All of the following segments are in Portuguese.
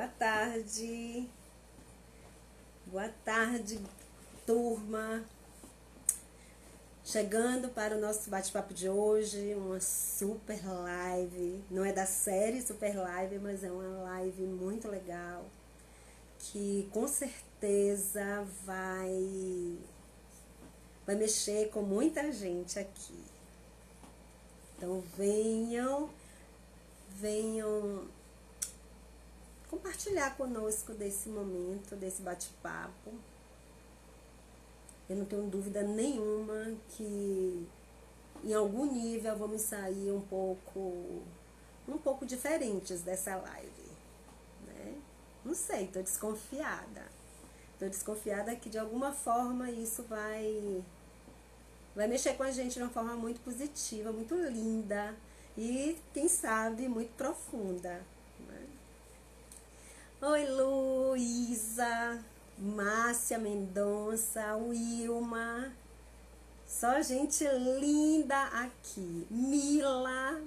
Boa tarde. Boa tarde, turma. Chegando para o nosso bate-papo de hoje, uma super live. Não é da série Super Live, mas é uma live muito legal, que com certeza vai mexer com muita gente aqui. Então venham compartilhar conosco desse momento, desse bate-papo. Eu não tenho dúvida nenhuma que em algum nível vamos sair um pouco diferentes dessa live, né? Não sei, tô desconfiada. Tô desconfiada que de alguma forma isso vai mexer com a gente de uma forma muito positiva, muito linda e, quem sabe, muito profunda, né? Oi, Luísa, Márcia Mendonça, Wilma, só gente linda aqui. Mila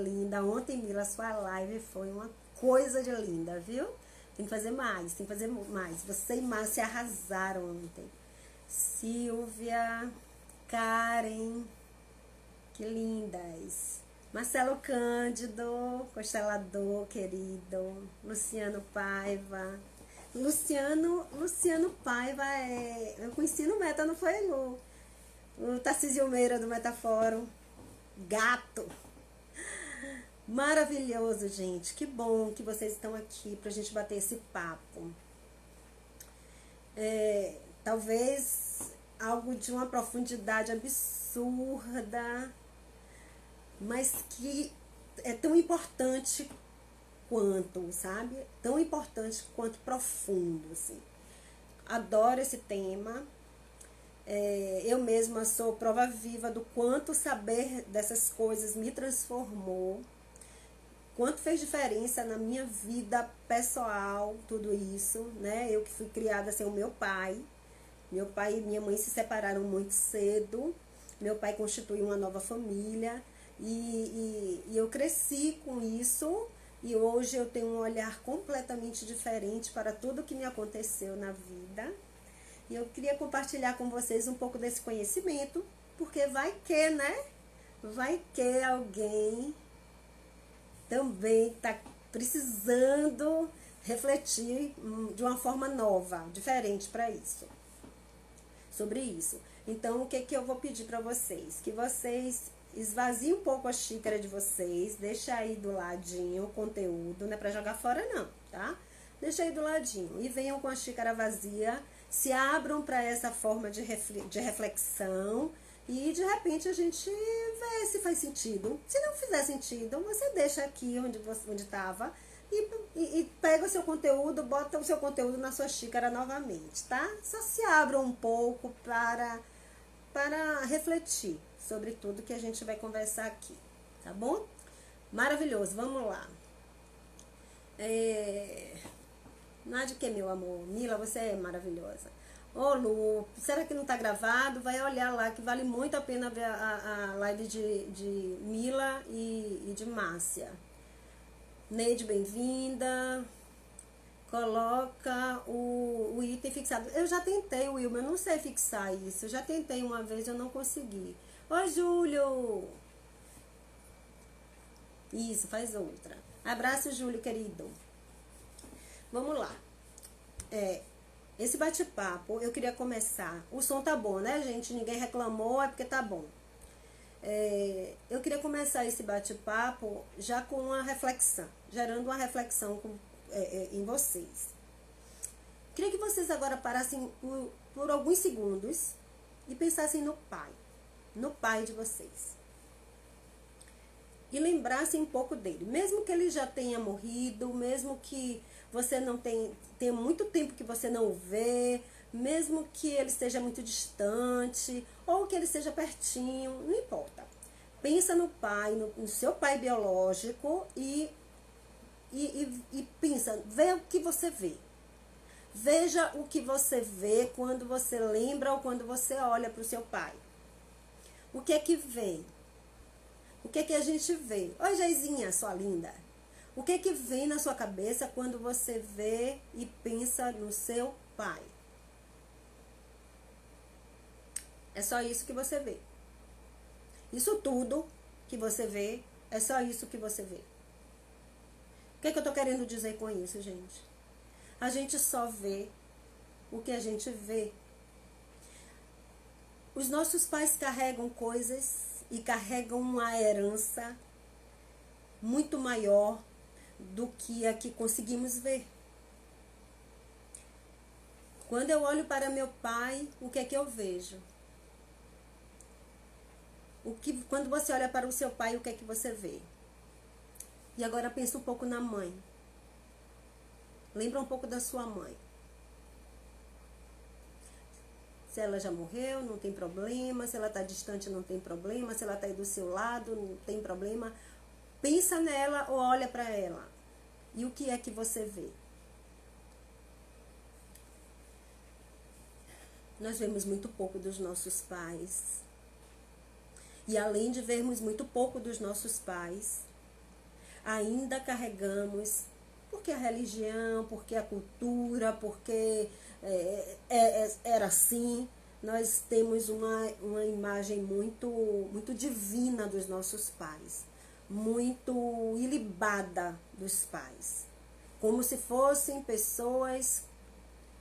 linda. Ontem, Mila, sua live foi uma coisa de linda, viu? Tem que fazer mais, Você e Márcia arrasaram ontem. Silvia, Karen, que lindas. Marcelo Cândido, constelador querido. Luciano Paiva. Luciano Paiva eu conheci no Meta, não foi, Lu? O Tarcísio Meira do Metafórum. Gato. Maravilhoso, gente. Que bom que vocês estão aqui pra gente bater esse papo. Talvez algo de uma profundidade absurda, mas que é tão importante quanto, sabe? Tão importante quanto profundo, assim. Adoro esse tema. Eu mesma sou prova viva do quanto saber dessas coisas me transformou, quanto fez diferença na minha vida pessoal, tudo isso, né? Eu que fui criada sem o meu pai. Meu pai e minha mãe se separaram muito cedo. Meu pai constituiu uma nova família. E eu cresci com isso. E hoje eu tenho um olhar completamente diferente para tudo que me aconteceu na vida. E eu queria compartilhar com vocês um pouco desse conhecimento. Porque vai que, né? Vai que alguém também está precisando refletir de uma forma nova, diferente para isso. Sobre isso. Então, o que eu vou pedir para vocês? Que vocês esvaziem um pouco a xícara de vocês, deixa aí do ladinho o conteúdo, não é para jogar fora não, tá? Deixa aí do ladinho e venham com a xícara vazia, se abram para essa forma de reflexão e de repente a gente vê se faz sentido. Se não fizer sentido, você deixa aqui onde estava e pega o seu conteúdo, bota o seu conteúdo na sua xícara novamente, tá? Só se abram um pouco para refletir sobre tudo que a gente vai conversar aqui, tá bom? Maravilhoso, vamos lá. Nádia, que meu amor? Mila, você é maravilhosa. Ô, Lu, será que não tá gravado? Vai olhar lá, que vale muito a pena ver a live de Mila e de Márcia. Neide, bem-vinda. Coloca o item fixado. Eu já tentei, Wilma, eu não sei fixar isso. Eu já tentei uma vez, eu não consegui. Oi, Júlio. Isso, faz outra. Abraço, Júlio, querido. Vamos lá. Esse bate-papo, eu queria começar. O som tá bom, né, gente? Ninguém reclamou, é porque tá bom. Eu queria começar esse bate-papo já com uma reflexão, gerando uma reflexão em vocês. Queria que vocês agora parassem por alguns segundos e pensassem no pai de vocês. E lembrassem um pouco dele, mesmo que ele já tenha morrido, mesmo que você não tenha muito tempo que você não o vê, mesmo que ele esteja muito distante, ou que ele esteja pertinho, não importa. Pensa no pai, no seu pai biológico e pensa, vê o que você vê. Veja o que você vê quando você lembra ou quando você olha para o seu pai. O que é que vem? O que é que a gente vê? Oi, Jaizinha, sua linda. O que que vem na sua cabeça quando você vê e pensa no seu pai? É só isso que você vê. Isso tudo que você vê, é só isso que você vê. O que que eu tô querendo dizer com isso, gente? A gente só vê o que a gente vê. Os nossos pais carregam coisas e carregam uma herança muito maior do que a que conseguimos ver. Quando eu olho para meu pai, o que é que eu vejo? Quando você olha para o seu pai, o que é que você vê? E agora pensa um pouco na mãe. Lembra um pouco da sua mãe. Se ela já morreu, não tem problema. Se ela está distante, não tem problema. Se ela está aí do seu lado, não tem problema. Pensa nela ou olha para ela. E o que é que você vê? Nós vemos muito pouco dos nossos pais. E além de vermos muito pouco dos nossos pais, ainda carregamos, porque a religião, porque a cultura, porque era assim, nós temos uma imagem muito divina dos nossos pais, muito ilibada dos pais, como se fossem pessoas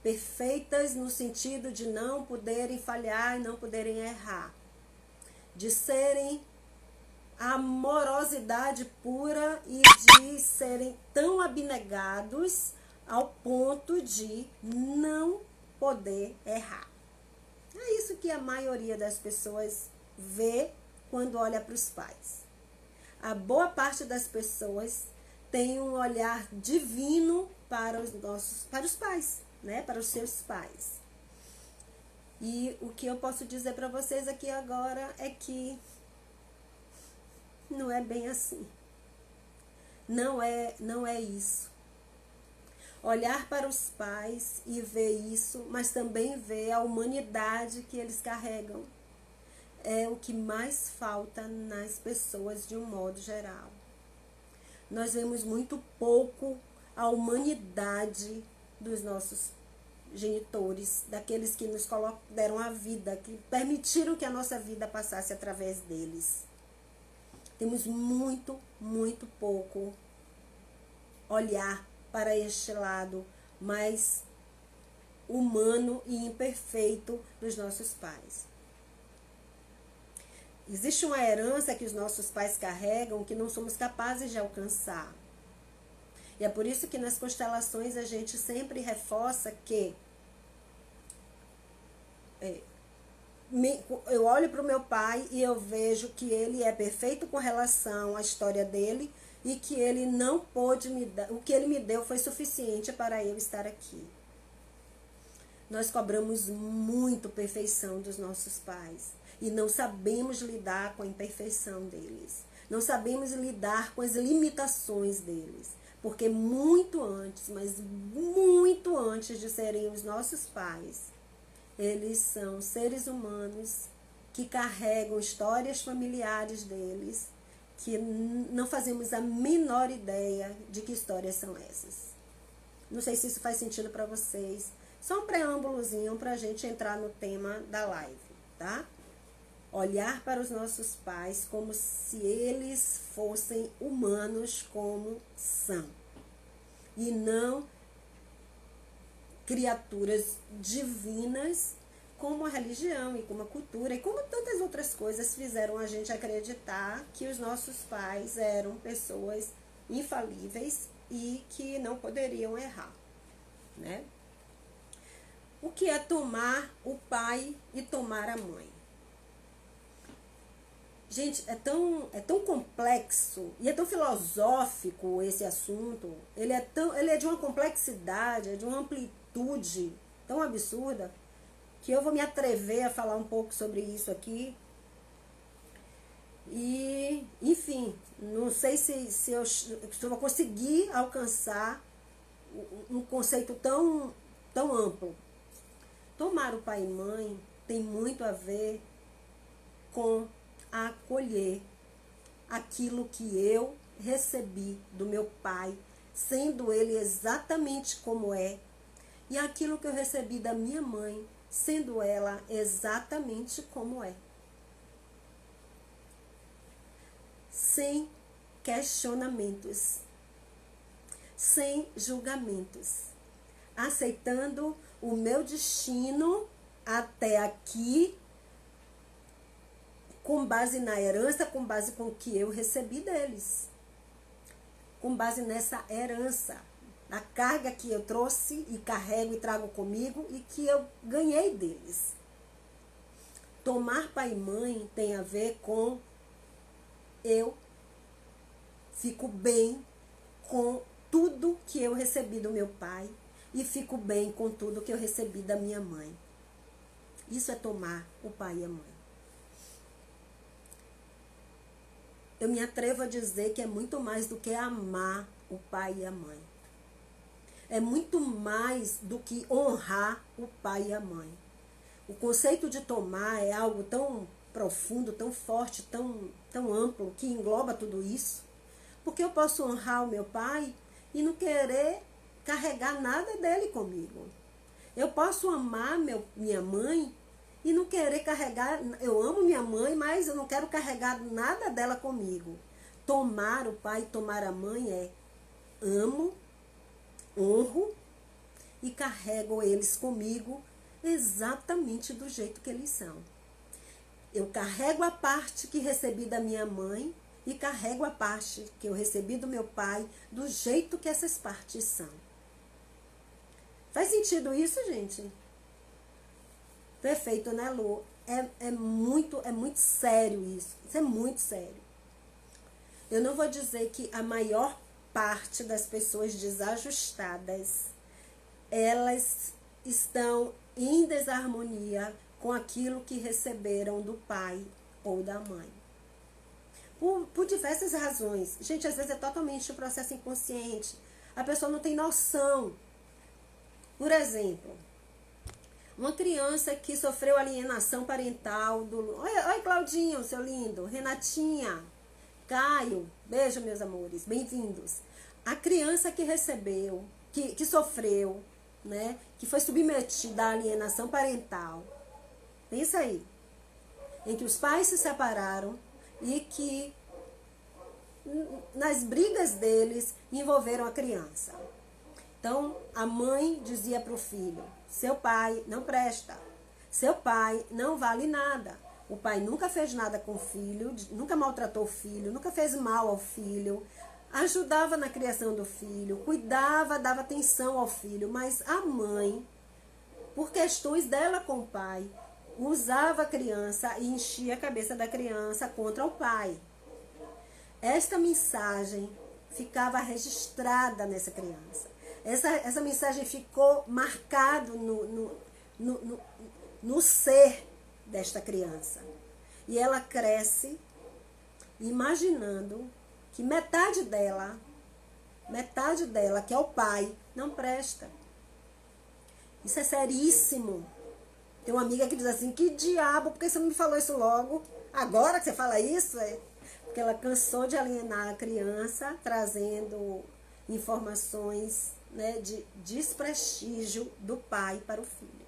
perfeitas no sentido de não poderem falhar e não poderem errar, de serem amorosidade pura e de serem tão abnegados ao ponto de não poder errar. É isso que a maioria das pessoas vê quando olha para os pais. A boa parte das pessoas tem um olhar divino para os pais, né? Para os seus pais. E o que eu posso dizer para vocês aqui agora é que não é bem assim. Não é isso. Olhar para os pais e ver isso, mas também ver a humanidade que eles carregam. É o que mais falta nas pessoas de um modo geral. Nós vemos muito pouco a humanidade dos nossos genitores, daqueles que nos deram a vida, que permitiram que a nossa vida passasse através deles. Temos muito pouco olhar para este lado mais humano e imperfeito dos nossos pais. Existe uma herança que os nossos pais carregam que não somos capazes de alcançar. E é por isso que nas constelações a gente sempre reforça que eu olho para o meu pai e eu vejo que ele é perfeito com relação à história dele e que ele não pôde me dar, o que ele me deu foi suficiente para eu estar aqui. Nós cobramos muito perfeição dos nossos pais e não sabemos lidar com a imperfeição deles. Não sabemos lidar com as limitações deles. Porque muito antes, mas muito antes de serem os nossos pais, eles são seres humanos que carregam histórias familiares deles, que não fazemos a menor ideia de que histórias são essas. Não sei se isso faz sentido para vocês. Só um preâmbulozinho para a gente entrar no tema da live, tá? Olhar para os nossos pais como se eles fossem humanos como são. E não criaturas divinas como a religião e como a cultura e como tantas outras coisas fizeram a gente acreditar que os nossos pais eram pessoas infalíveis e que não poderiam errar, né? O que é tomar o pai e tomar a mãe? Gente, é tão complexo e é tão filosófico esse assunto. Ele é de uma complexidade, é de uma amplitude tão absurda que eu vou me atrever a falar um pouco sobre isso aqui. E, enfim, não sei se eu vou conseguir alcançar um conceito tão amplo. Tomar o pai e mãe tem muito a ver com acolher aquilo que eu recebi do meu pai, sendo ele exatamente como é, e aquilo que eu recebi da minha mãe, sendo ela exatamente como é. Sem questionamentos, sem julgamentos, aceitando o meu destino até aqui, com base na herança, com base com o que eu recebi deles, com base nessa herança, na carga que eu trouxe e carrego e trago comigo e que eu ganhei deles. Tomar pai e mãe tem a ver com eu fico bem com tudo que eu recebi do meu pai e fico bem com tudo que eu recebi da minha mãe. Isso é tomar o pai e a mãe. Eu me atrevo a dizer que é muito mais do que amar o pai e a mãe. É muito mais do que honrar o pai e a mãe. O conceito de tomar é algo tão profundo, tão forte, tão amplo, que engloba tudo isso. Porque eu posso honrar o meu pai e não querer carregar nada dele comigo. Eu posso amar minha mãe e não querer carregar. Eu amo minha mãe, mas eu não quero carregar nada dela comigo. Tomar o pai e tomar a mãe é amo, honro e carrego eles comigo exatamente do jeito que eles são. Eu carrego a parte que recebi da minha mãe e carrego a parte que eu recebi do meu pai do jeito que essas partes são. Faz sentido isso, gente? Perfeito, né, Lu? É muito sério isso. Isso é muito sério. Eu não vou dizer que a maior parte das pessoas desajustadas, elas estão em desarmonia com aquilo que receberam do pai ou da mãe. Por diversas razões. Gente, às vezes é totalmente um processo inconsciente. A pessoa não tem noção. Por exemplo, uma criança que sofreu alienação parental do... Oi, Claudinho, seu lindo. Renatinha, Caio, beijo, meus amores, bem-vindos. A criança que recebeu, que sofreu, né, que foi submetida à alienação parental. Pensa aí. Em que os pais se separaram e que nas brigas deles envolveram a criança. Então, a mãe dizia para o filho, seu pai não presta, seu pai não vale nada. O pai nunca fez nada com o filho, nunca maltratou o filho, nunca fez mal ao filho, ajudava na criação do filho, cuidava, dava atenção ao filho, mas a mãe, por questões dela com o pai, usava a criança e enchia a cabeça da criança contra o pai. Esta mensagem ficava registrada nessa criança. Essa mensagem ficou marcada no ser desta criança. E ela cresce imaginando que metade dela, que é o pai, não presta. Isso é seríssimo. Tem uma amiga que diz assim, que diabo, por que você não me falou isso logo? Agora que você fala isso? Porque ela cansou de alienar a criança, trazendo informações, né, de desprestígio do pai para o filho.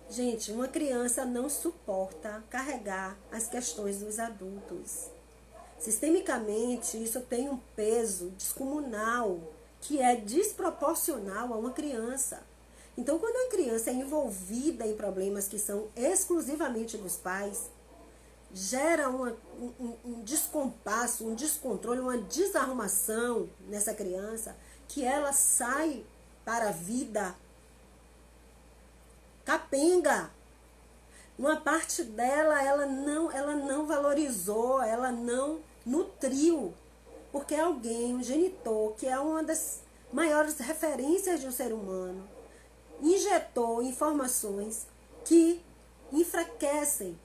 Gente, uma criança não suporta carregar as questões dos adultos. Sistemicamente, isso tem um peso descomunal, que é desproporcional a uma criança. Então, quando uma criança é envolvida em problemas que são exclusivamente dos pais, gera um descompasso, um descontrole, uma desarrumação nessa criança, que ela sai para a vida capenga. Uma parte dela, ela não valorizou, ela não nutriu, porque alguém, um genitor, que é uma das maiores referências de um ser humano, injetou informações que enfraquecem,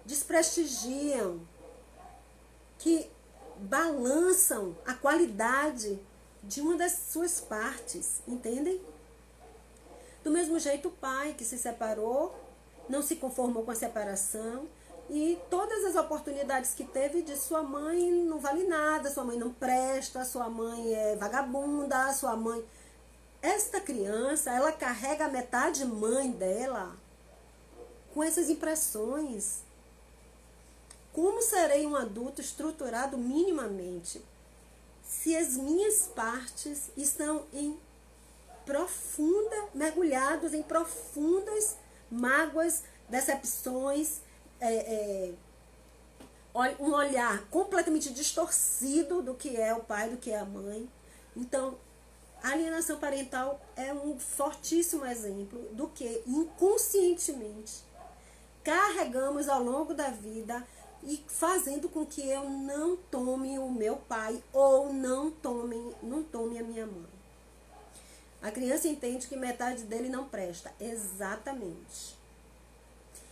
desprestigiam, que balançam a qualidade de uma das suas partes, entendem? Do mesmo jeito o pai que se separou, não se conformou com a separação E todas as oportunidades que teve de sua mãe não vale nada, sua mãe não presta, sua mãe é vagabunda, sua mãe... Esta criança, ela carrega a metade mãe dela com essas impressões. Como serei um adulto estruturado minimamente se as minhas partes estão mergulhados em profundas mágoas, decepções, um olhar completamente distorcido do que é o pai, do que é a mãe. Então, a alienação parental é um fortíssimo exemplo do que inconscientemente carregamos ao longo da vida e fazendo com que eu não tome o meu pai ou não tome a minha mãe. A criança entende que metade dele não presta. Exatamente.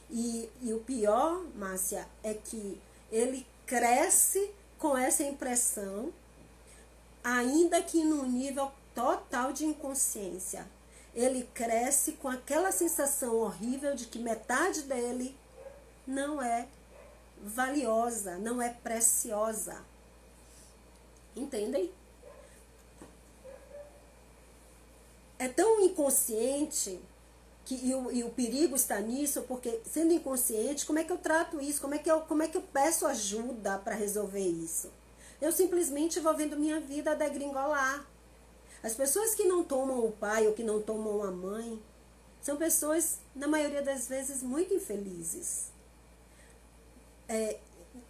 E o pior, Márcia, é que ele cresce com essa impressão, ainda que num nível total de inconsciência. Ele cresce com aquela sensação horrível de que metade dele não é valiosa, não é preciosa. Entendem? É tão inconsciente e o perigo está nisso, porque sendo inconsciente, como é que eu trato isso? Como é que eu peço ajuda para resolver isso? Eu simplesmente vou vendo minha vida degringolar. As pessoas que não tomam o pai ou que não tomam a mãe são pessoas, na maioria das vezes, muito infelizes.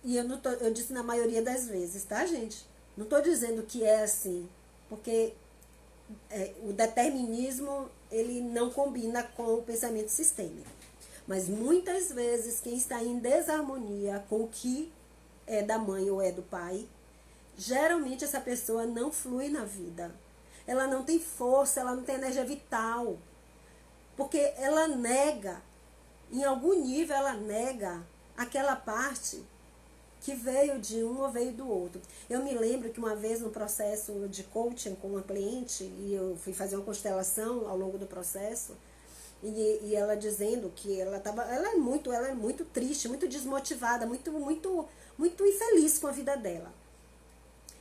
E eu disse na maioria das vezes, tá, gente? Não estou dizendo que é assim, porque o determinismo ele não combina com o pensamento sistêmico. Mas muitas vezes quem está em desarmonia com o que é da mãe ou é do pai, geralmente essa pessoa não flui na vida. Ela não tem força, ela não tem energia vital. Porque ela nega, em algum nível ela nega aquela parte que veio de um ou veio do outro. Eu me lembro que uma vez no processo de coaching com uma cliente, e eu fui fazer uma constelação ao longo do processo, e ela dizendo que ela é muito triste, muito desmotivada, muito infeliz com a vida dela.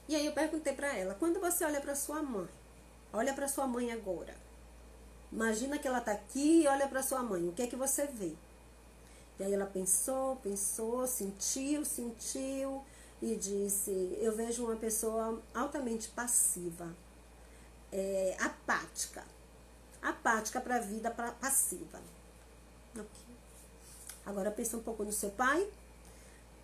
E aí eu perguntei para ela, quando você olha para sua mãe, olha para sua mãe agora, imagina que ela está aqui e olha para sua mãe, o que é que você vê? E aí ela pensou, sentiu e disse, eu vejo uma pessoa altamente passiva, apática para a vida, passiva. Okay. Agora pensa um pouco no seu pai,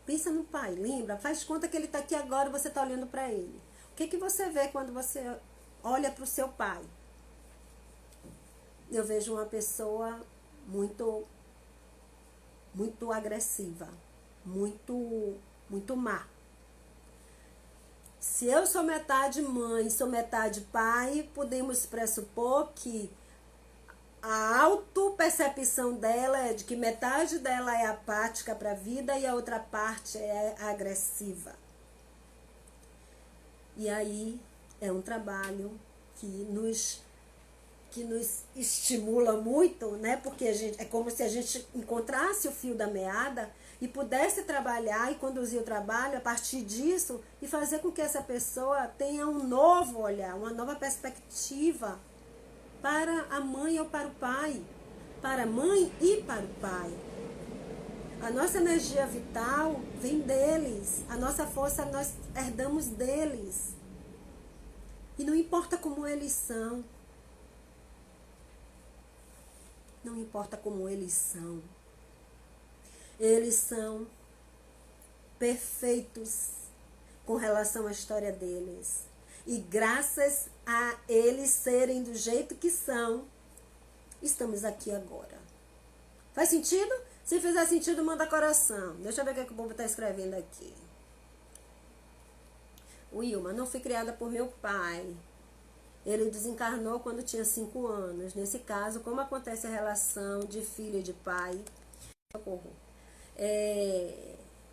pensa no pai, lembra? Faz conta que ele está aqui agora e você está olhando para ele. O que você vê quando você olha para o seu pai? Eu vejo uma pessoa muito agressiva, muito má. Se eu sou metade mãe, sou metade pai, podemos pressupor que a autopercepção dela é de que metade dela é apática para a vida e a outra parte é agressiva. E aí é um trabalho que nos estimula muito, né? Porque é como se a gente encontrasse o fio da meada e pudesse trabalhar e conduzir o trabalho a partir disso e fazer com que essa pessoa tenha um novo olhar, uma nova perspectiva para a mãe ou para o pai, para a mãe e para o pai. A nossa energia vital vem deles, a nossa força nós herdamos deles. E não importa como eles são. Não importa como eles são. Eles são perfeitos com relação à história deles. E graças a eles serem do jeito que são, estamos aqui agora. Faz sentido? Se fizer sentido, manda coração. Deixa eu ver o que o povo está escrevendo aqui. Wilma, não fui criada por meu pai. Ele desencarnou quando tinha 5 anos. Nesse caso, como acontece a relação de filho e de pai?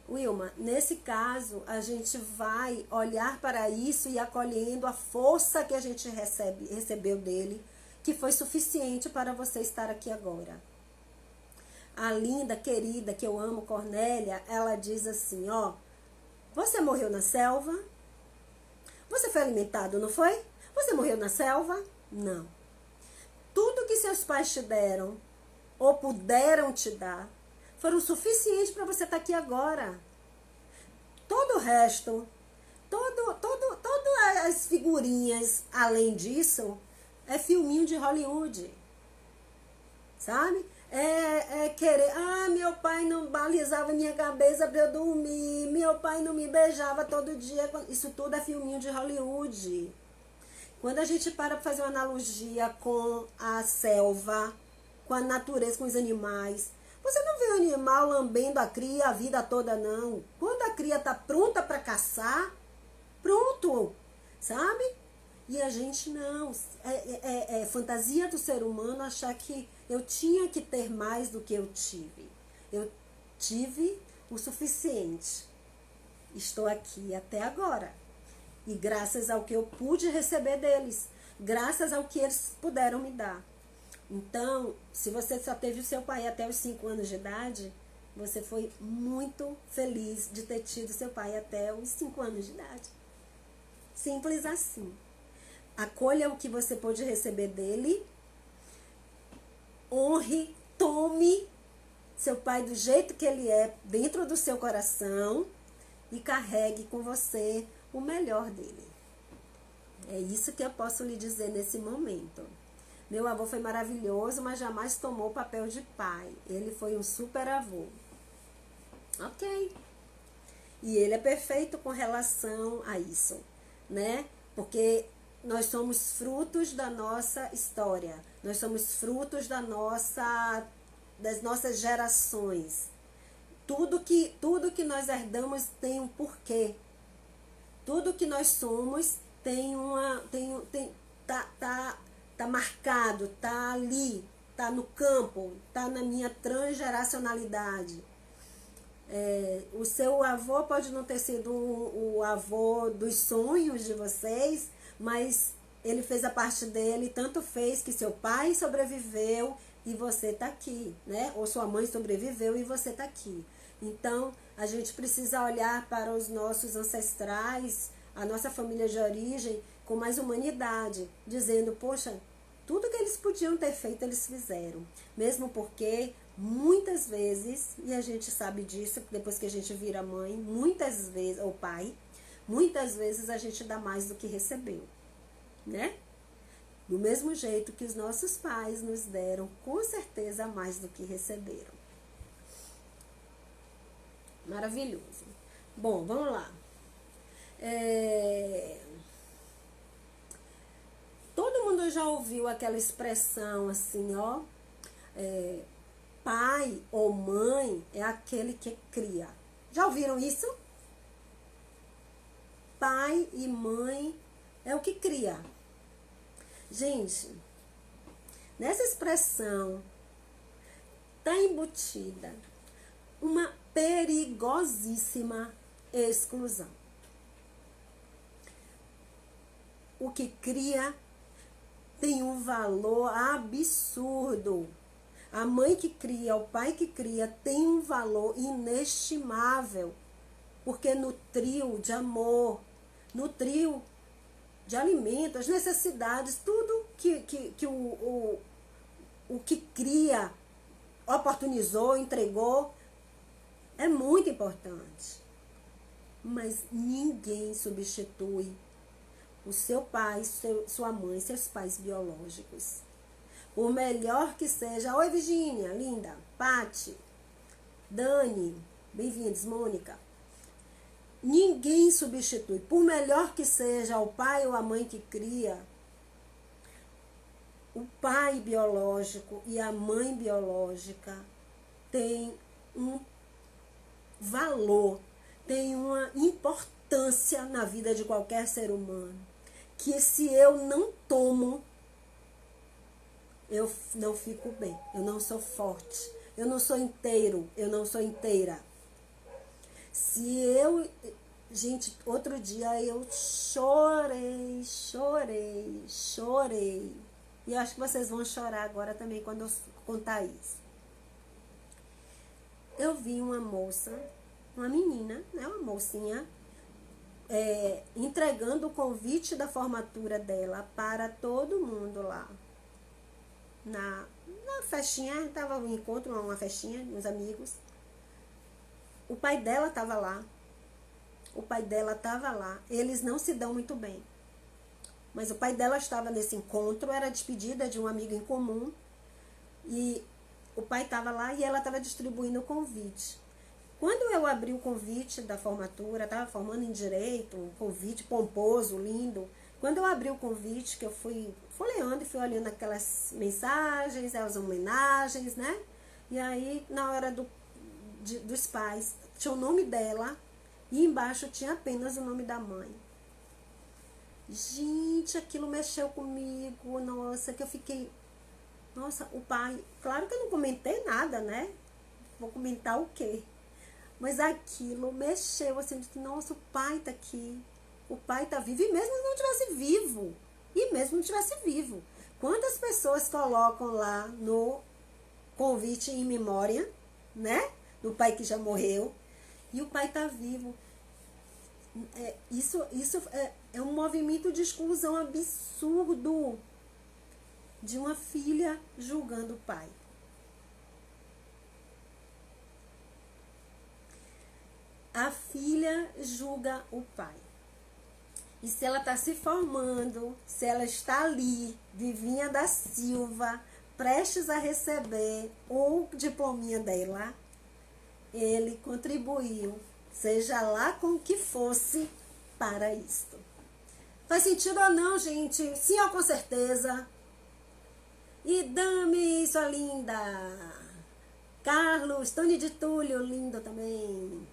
Wilma, nesse caso, a gente vai olhar para isso e acolhendo a força que a gente recebeu dele, que foi suficiente para você estar aqui agora. a linda, querida, que eu amo, Cornélia, ela diz assim, ó, você morreu na selva? Você foi alimentado, não foi? Você morreu na selva? Não. Tudo que seus pais te deram, ou puderam te dar, foram suficientes para você estar aqui agora. Todo o resto, todas as figurinhas, além disso, é filminho de Hollywood. Sabe? É querer, meu pai não balizava minha cabeça para eu dormir, meu pai não me beijava todo dia. Isso tudo é filminho de Hollywood. Quando a gente para fazer uma analogia com a selva, com a natureza, com os animais, você não vê o animal lambendo a cria a vida toda, não. Quando a cria está pronta para caçar, pronto, sabe? E a gente não. É fantasia do ser humano achar que eu tinha que ter mais do que eu tive. Eu tive o suficiente. Estou aqui até agora. E graças ao que eu pude receber deles. Graças ao que eles puderam me dar. Então, se você só teve o seu pai até os 5 anos de idade, você foi muito feliz de ter tido seu pai até os 5 anos de idade. Simples assim. Acolha o que você pôde receber dele. Honre, tome seu pai do jeito que ele é, dentro do seu coração, e carregue com você o melhor dele. É isso que eu posso lhe dizer nesse momento. Meu avô foi maravilhoso, mas jamais tomou o papel de pai. Ele foi um super avô. Ok. E ele é perfeito com relação a isso, né? Porque nós somos frutos da nossa história. Nós somos frutos das nossas gerações. Tudo que nós herdamos tem um porquê. Tudo que nós somos tá marcado, tá ali, tá no campo, tá na minha transgeracionalidade. O seu avô pode não ter sido o avô dos sonhos de vocês, mas ele fez a parte dele, tanto fez que seu pai sobreviveu e você está aqui, né? Ou sua mãe sobreviveu e você está aqui. Então, a gente precisa olhar para os nossos ancestrais, a nossa família de origem, com mais humanidade, dizendo, poxa, tudo que eles podiam ter feito, eles fizeram. Mesmo porque, muitas vezes, e a gente sabe disso, depois que a gente vira mãe, muitas vezes, ou pai, muitas vezes a gente dá mais do que recebeu, né? Do mesmo jeito que os nossos pais nos deram, com certeza, mais do que receberam. Maravilhoso. Bom, vamos lá. Todo mundo já ouviu aquela expressão assim, ó, pai ou mãe é aquele que cria. Já ouviram isso? Pai e mãe é o que cria. Gente, nessa expressão está embutida uma perigosíssima exclusão. O que cria tem um valor absurdo. A mãe que cria, o pai que cria tem um valor inestimável, porque nutriu de amor, nutriu de alimento, as necessidades, tudo que o que cria oportunizou, entregou, é muito importante. Mas ninguém substitui o seu pai, sua mãe, seus pais biológicos. Por melhor que seja. Oi, Virgínia, linda. Pati, Dani, bem-vindos, Mônica. Ninguém substitui. Por melhor que seja o pai ou a mãe que cria, o pai biológico e a mãe biológica têm um valor, têm uma importância na vida de qualquer ser humano, que se eu não tomo, eu não fico bem, eu não sou forte, eu não sou inteiro, eu não sou inteira. Se eu... Gente, outro dia eu chorei. E eu acho que vocês vão chorar agora também quando eu contar isso. eu vi uma moça, uma menina, né, uma mocinha, entregando o convite da formatura dela para todo mundo lá. Na festinha, estava um encontro, uma festinha, uns amigos. O pai dela estava lá. O pai dela estava lá. Eles não se dão muito bem. Mas o pai dela estava nesse encontro, era despedida de um amigo em comum. E o pai estava lá e ela estava distribuindo o convite. Quando eu abri o convite da formatura, estava formando em direito, um convite pomposo, lindo. Quando eu abri o convite, que eu fui folheando e fui olhando aquelas mensagens, as homenagens, né? E aí, na hora dos pais, tinha o nome dela e embaixo tinha apenas o nome da mãe. Gente, aquilo mexeu comigo, nossa, que eu fiquei... Nossa, o pai... Claro que eu não comentei nada, né? Vou comentar o quê? Mas aquilo mexeu, assim, de que, nossa, o pai tá aqui. O pai tá vivo, e mesmo se não tivesse vivo. E mesmo não tivesse vivo. Quantas pessoas colocam lá no convite em memória, né? Do pai que já morreu. E o pai tá vivo. Isso é um movimento de exclusão absurdo de uma filha julgando o pai. A filha julga o pai. E se ela está se formando, se ela está ali, Vivinha da Silva, prestes a receber o diplominha dela, ele contribuiu, seja lá com o que fosse, para isto. Faz sentido ou não, gente? Sim ou com certeza? E dame, sua linda. Carlos, Tony de Túlio, lindo também.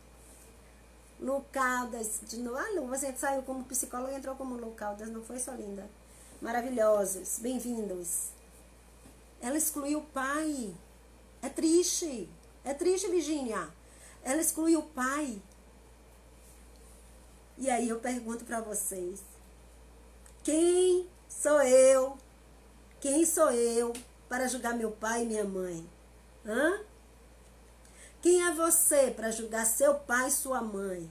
Lu Caldas, de novo. Ah, Lu, você saiu como psicóloga e entrou como Lu Caldas, não foi, só linda? Maravilhosos, bem-vindos. Ela excluiu o pai. É triste, Virgínia. Ela excluiu o pai. E aí eu pergunto para vocês: quem sou eu? Quem sou eu para julgar meu pai e minha mãe? Hã? Quem é você para julgar seu pai e sua mãe?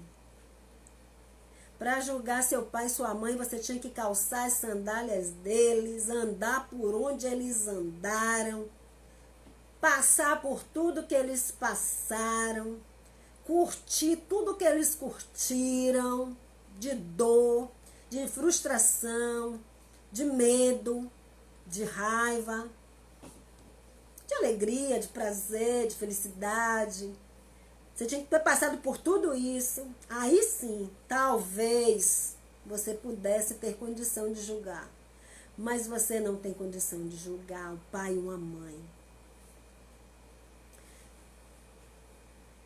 Para julgar seu pai e sua mãe, você tinha que calçar as sandálias deles, andar por onde eles andaram, passar por tudo que eles passaram, curtir tudo que eles curtiram, de dor, de frustração, de medo, de raiva, de alegria, de prazer, de felicidade. Você tinha que ter passado por tudo isso. Aí sim, talvez você pudesse ter condição de julgar. Mas você não tem condição de julgar o pai e uma mãe.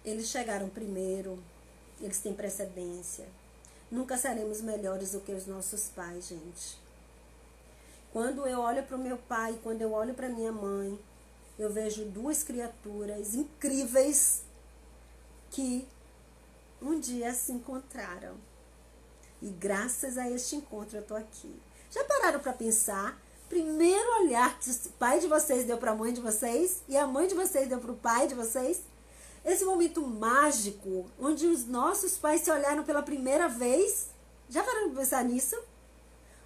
Eles chegaram primeiro, eles têm precedência. Nunca seremos melhores do que os nossos pais, gente. Quando eu olho para o meu pai, quando eu olho para minha mãe, eu vejo duas criaturas incríveis que um dia se encontraram. E graças a este encontro eu tô aqui. Já pararam para pensar? Primeiro olhar que o pai de vocês deu para a mãe de vocês e a mãe de vocês deu para o pai de vocês? Esse momento mágico, onde os nossos pais se olharam pela primeira vez. Já pararam para pensar nisso?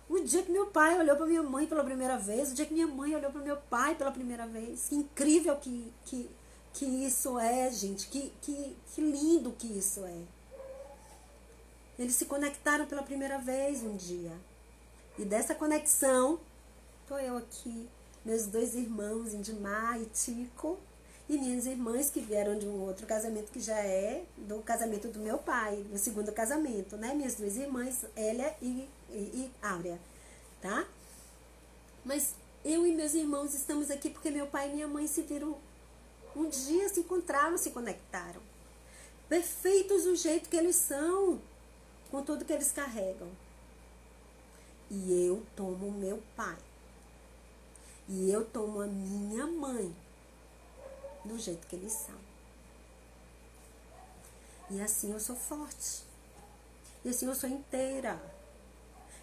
O dia que meu pai olhou para minha mãe pela primeira vez, o dia que minha mãe olhou para meu pai pela primeira vez. Que incrível que isso é, gente. Que lindo que isso é. Eles se conectaram pela primeira vez um dia. E dessa conexão, tô eu aqui, meus dois irmãos, Indimar e Tico, e minhas irmãs que vieram de um outro casamento que já é do casamento do meu pai, do segundo casamento, né? Minhas duas irmãs, Hélia e Áurea, tá? Mas eu e meus irmãos estamos aqui porque meu pai e minha mãe se viram um dia, se encontraram, se conectaram. Perfeitos do jeito que eles são, com tudo que eles carregam. E eu tomo o meu pai. E eu tomo a minha mãe do jeito que eles são. E assim eu sou forte. E assim eu sou inteira.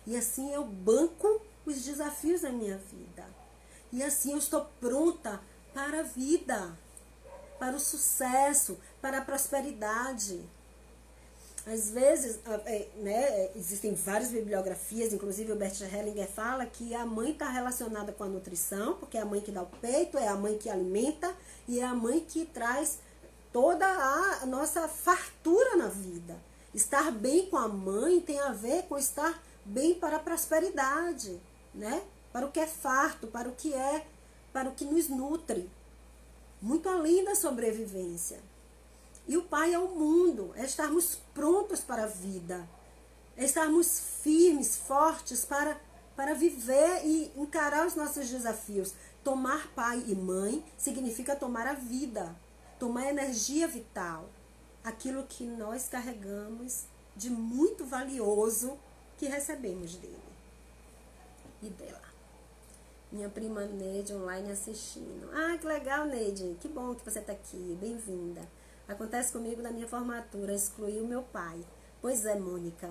E assim eu banco os desafios da minha vida. E assim eu estou pronta para a vida. para o sucesso, para a prosperidade. Às vezes, né, existem várias bibliografias, inclusive o Bert Hellinger fala que a mãe está relacionada com a nutrição, porque é a mãe que dá o peito, é a mãe que alimenta e é a mãe que traz toda a nossa fartura na vida. Estar bem com a mãe tem a ver com estar bem para a prosperidade, né? Para o que é farto, para o que nos nutre. Muito além da sobrevivência. E o pai é o mundo, é estarmos prontos para a vida, é estarmos firmes, fortes para viver e encarar os nossos desafios. Tomar pai e mãe significa tomar a vida, tomar a energia vital, aquilo que nós carregamos de muito valioso que recebemos dele e dela. Minha prima Neide online assistindo. Ah, que legal, Neide, que bom que você está aqui, bem-vinda. Acontece comigo na minha formatura, excluí o meu pai. Pois é, Mônica.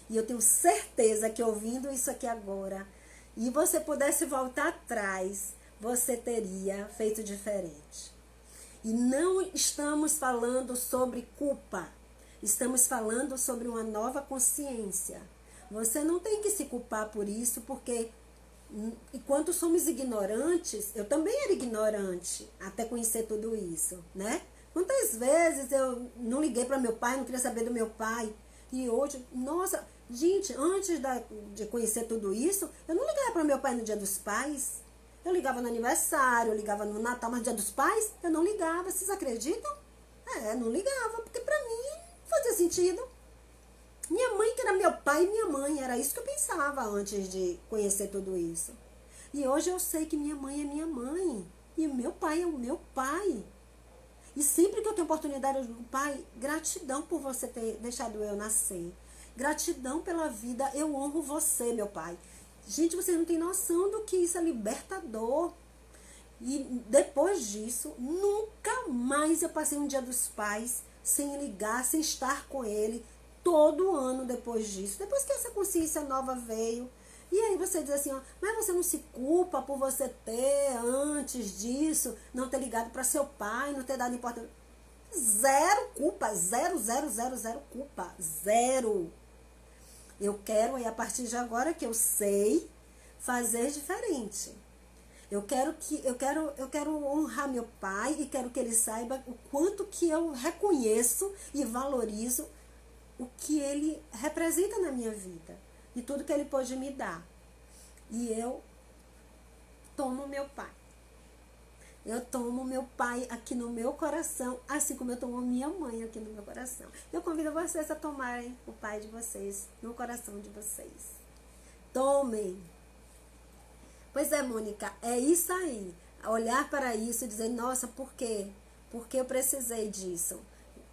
E eu tenho certeza que ouvindo isso aqui agora, e você pudesse voltar atrás, você teria feito diferente. E não estamos falando sobre culpa. Estamos falando sobre uma nova consciência. Você não tem que se culpar por isso, porque enquanto somos ignorantes, eu também era ignorante até conhecer tudo isso, né? Quantas vezes eu não liguei para meu pai, não queria saber do meu pai. E hoje, nossa, gente, antes de conhecer tudo isso, eu não ligava para meu pai no Dia dos Pais. Eu ligava no aniversário, eu ligava no Natal, mas no Dia dos Pais eu não ligava. Vocês acreditam? Não ligava, porque para mim não fazia sentido. Minha mãe que era meu pai e minha mãe, era isso que eu pensava antes de conhecer tudo isso. E hoje eu sei que minha mãe é minha mãe e o meu pai é o meu pai. E sempre que eu tenho oportunidade, eu digo, pai, gratidão por você ter deixado eu nascer. Gratidão pela vida, eu honro você, meu pai. Gente, vocês não têm noção do que isso é libertador. E depois disso, nunca mais eu passei um Dia dos Pais sem ligar, sem estar com ele. Todo ano depois disso. Depois que essa consciência nova veio. E aí você diz assim, ó, mas você não se culpa por você ter, antes disso, não ter ligado para seu pai, não ter dado importância. Zero culpa, zero culpa, zero. Eu quero, e a partir de agora que eu sei, fazer diferente. Eu quero honrar meu pai e quero que ele saiba o quanto que eu reconheço e valorizo o que ele representa na minha vida. E tudo que ele pode me dar. E eu tomo meu pai. Eu tomo meu pai aqui no meu coração, assim como eu tomo minha mãe aqui no meu coração. Eu convido vocês a tomarem o pai de vocês no coração de vocês. Tomem. Pois é, Mônica, é isso aí. Olhar para isso e dizer, nossa, por quê? Porque eu precisei disso.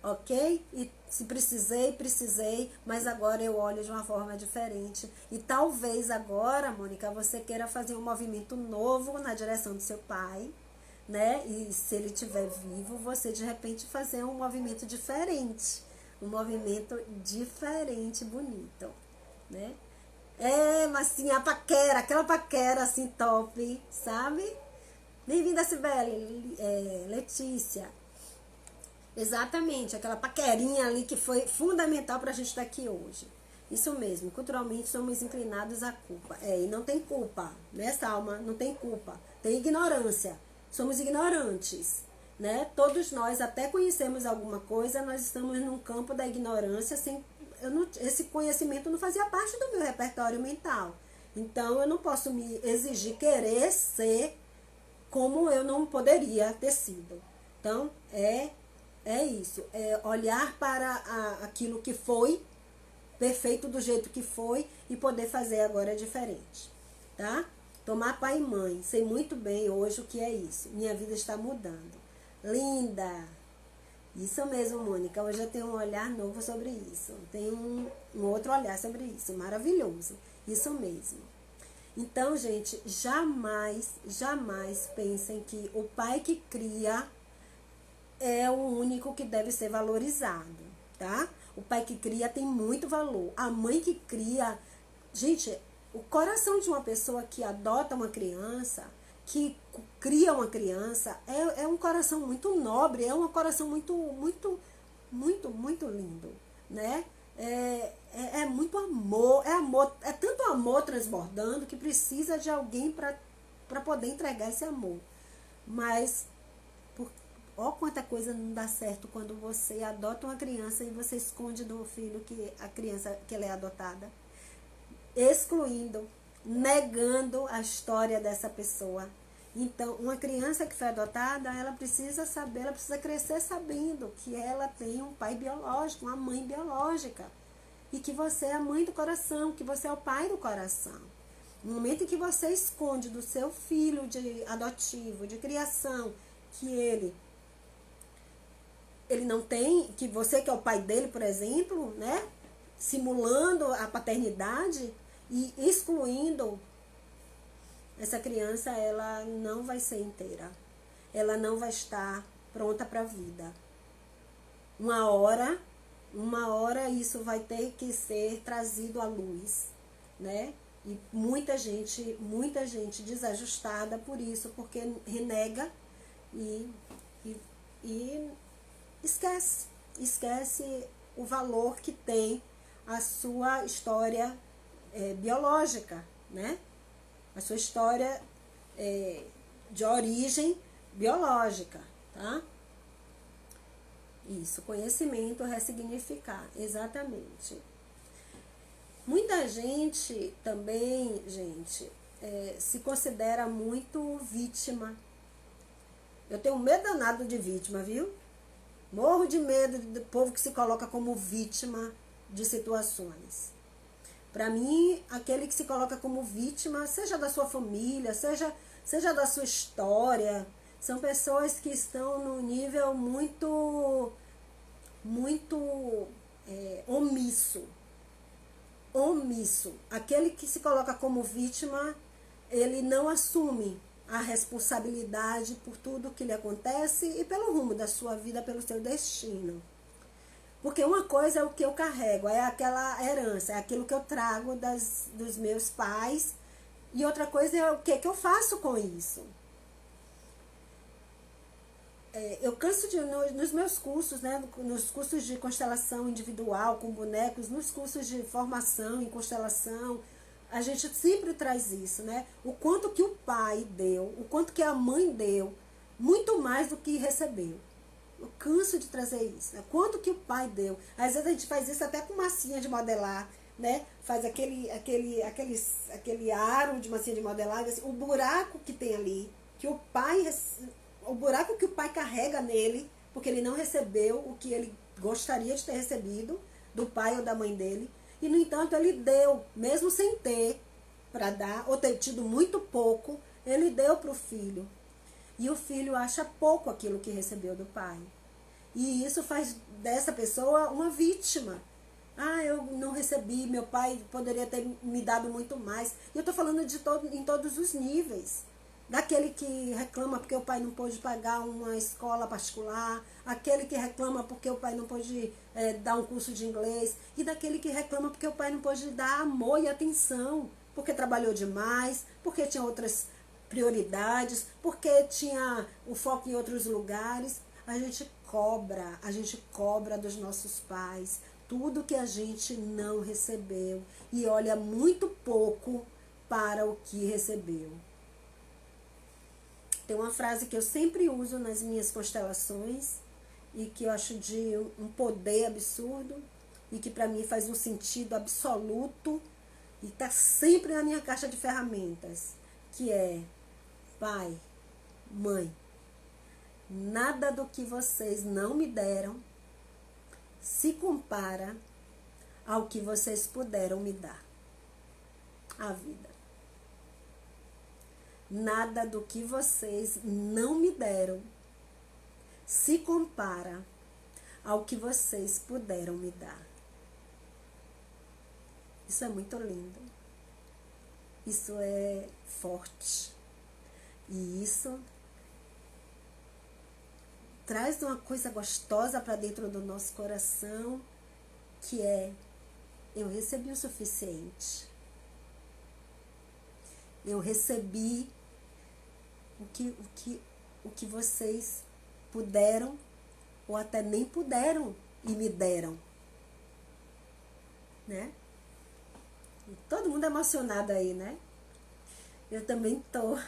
Ok? E se precisei, mas agora eu olho de uma forma diferente. E talvez agora, Mônica, você queira fazer um movimento novo na direção do seu pai, né? E se ele estiver vivo, você de repente fazer um movimento diferente. Um movimento diferente, bonito, né? Mas assim, aquela paquera assim top, sabe? Bem-vinda, Sibeli, Letícia. Exatamente, aquela paquerinha ali que foi fundamental para a gente estar aqui hoje. Isso mesmo, culturalmente somos inclinados à culpa. E não tem culpa, né, Salma? Não tem culpa, tem ignorância. Somos ignorantes, né? Todos nós até conhecemos alguma coisa, nós estamos num campo da ignorância, esse conhecimento não fazia parte do meu repertório mental. Então eu não posso me exigir querer ser como eu não poderia ter sido. Então, é isso, é olhar para aquilo que foi, perfeito do jeito que foi, e poder fazer agora diferente, tá? Tomar pai e mãe, sei muito bem hoje o que é isso, minha vida está mudando. Linda! Isso mesmo, Mônica, hoje eu tenho um olhar novo sobre isso, tenho um outro olhar sobre isso, maravilhoso, isso mesmo. Então, gente, jamais pensem que o pai que cria é o único que deve ser valorizado, tá? O pai que cria tem muito valor. A mãe que cria... Gente, o coração de uma pessoa que adota uma criança que cria uma criança é um coração muito nobre, é um coração muito lindo, né? É muito amor, é tanto amor transbordando que precisa de alguém para poder entregar esse amor. Mas, ó quanta coisa não dá certo quando você adota uma criança e você esconde do filho que a criança que ela é adotada, excluindo, negando a história dessa pessoa. Então, uma criança que foi adotada, ela precisa saber, ela precisa crescer sabendo que ela tem um pai biológico, uma mãe biológica. E que você é a mãe do coração, que você é o pai do coração. No momento em que você esconde do seu filho de adotivo, de criação, que ele não tem, que você que é o pai dele, por exemplo, né? Simulando a paternidade e excluindo essa criança, ela não vai ser inteira. Ela não vai estar pronta para a vida. Uma hora isso vai ter que ser trazido à luz, né? E muita gente desajustada por isso, porque renega e esquece o valor que tem a sua história biológica, né? A sua história de origem biológica, tá? Isso, conhecimento, ressignificar, exatamente. Muita gente também, gente, se considera muito vítima. Eu tenho medo danado de vítima, viu? Morro de medo do povo que se coloca como vítima de situações. Para mim, aquele que se coloca como vítima, seja da sua família, seja da sua história, são pessoas que estão num nível muito omisso. Aquele que se coloca como vítima, ele não assume a responsabilidade por tudo que lhe acontece e pelo rumo da sua vida, pelo seu destino. Porque uma coisa é o que eu carrego, é aquela herança, é aquilo que eu trago dos meus pais, e outra coisa é o que eu faço com isso. Eu canso nos meus cursos, né, nos cursos de constelação individual com bonecos, nos cursos de formação em constelação, a gente sempre traz isso, né? O quanto que o pai deu, o quanto que a mãe deu, muito mais do que recebeu. Eu canso de trazer isso, né? Quanto que o pai deu. Às vezes a gente faz isso até com massinha de modelar, né? Faz aquele aro de massinha de modelar, assim, o buraco que tem ali, que o buraco que o pai carrega nele, porque ele não recebeu o que ele gostaria de ter recebido do pai ou da mãe dele, e no entanto ele deu, mesmo sem ter para dar, ou ter tido muito pouco, ele deu para o filho. E o filho acha pouco aquilo que recebeu do pai. E isso faz dessa pessoa uma vítima. Eu não recebi, meu pai poderia ter me dado muito mais. E eu estou falando em todos os níveis. Daquele que reclama porque o pai não pôde pagar uma escola particular, aquele que reclama porque o pai não pôde dar um curso de inglês, e daquele que reclama porque o pai não pôde dar amor e atenção, porque trabalhou demais, porque tinha outras prioridades, porque tinha o foco em outros lugares. A gente cobra dos nossos pais tudo que a gente não recebeu e olha muito pouco para o que recebeu. Tem uma frase que eu sempre uso nas minhas constelações e que eu acho de um poder absurdo e que para mim faz um sentido absoluto e está sempre na minha caixa de ferramentas, que é: pai, mãe, nada do que vocês não me deram se compara ao que vocês puderam me dar. A vida. Nada do que vocês não me deram se compara ao que vocês puderam me dar. Isso é muito lindo. Isso é forte. E isso traz uma coisa gostosa para dentro do nosso coração, que é: eu recebi o suficiente. Eu recebi o que vocês puderam ou até nem puderam e me deram, né? E todo mundo emocionado aí, né? Eu também tô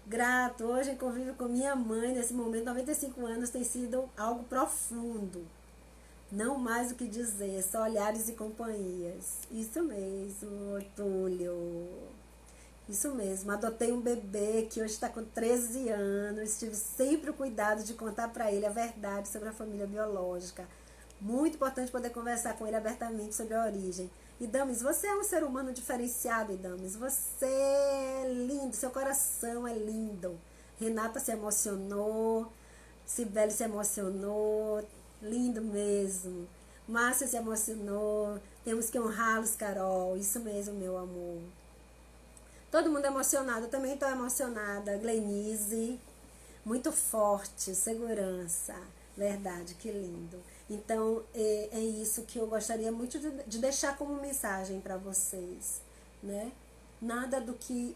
grato. Hoje em convívio com minha mãe, nesse momento, 95 anos, tem sido algo profundo. Não mais o que dizer, só olhares e companhias. Isso mesmo, Túlio. Isso mesmo, adotei um bebê que hoje está com 13 anos. Tive sempre o cuidado de contar para ele a verdade sobre a família biológica. Muito importante poder conversar com ele abertamente sobre a origem. E Damis, você é um ser humano diferenciado, Damis. Você é lindo, seu coração é lindo. Renata se emocionou, Cibele se emocionou, lindo mesmo. Márcia se emocionou, temos que honrá-los, Carol. Isso mesmo, meu amor. Todo mundo emocionado, eu também estou emocionada. Glenise, muito forte, segurança. Verdade, que lindo. Então, é isso que eu gostaria muito de deixar como mensagem para vocês, né? Nada que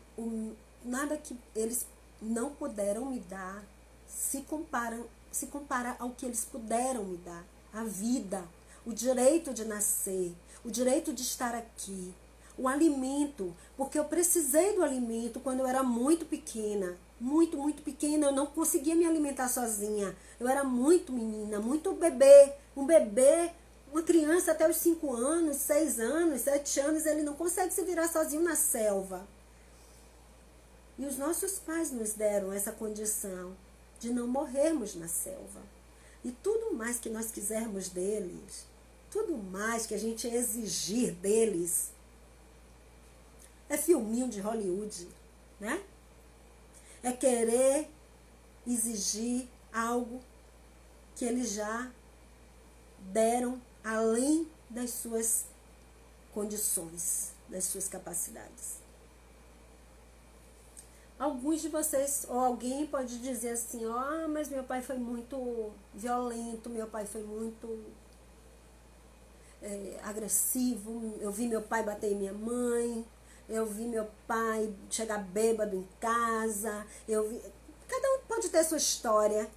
eles não puderam me dar se compara ao que eles puderam me dar. A vida, o direito de nascer, o direito de estar aqui, o alimento, porque eu precisei do alimento quando eu era muito pequena. Muito pequena, eu não conseguia me alimentar sozinha. Eu era muito menina, muito bebê. Um bebê, uma criança até os 5 anos, 6 anos, 7 anos, ele não consegue se virar sozinho na selva. E os nossos pais nos deram essa condição de não morrermos na selva. E tudo mais que nós quisermos deles, tudo mais que a gente exigir deles, é filminho de Hollywood, né? É querer exigir algo que eles já deram além das suas condições, das suas capacidades. Alguns de vocês, ou alguém pode dizer assim, mas meu pai foi muito violento, meu pai foi muito agressivo, eu vi meu pai bater em minha mãe, eu vi meu pai chegar bêbado em casa, cada um pode ter sua história,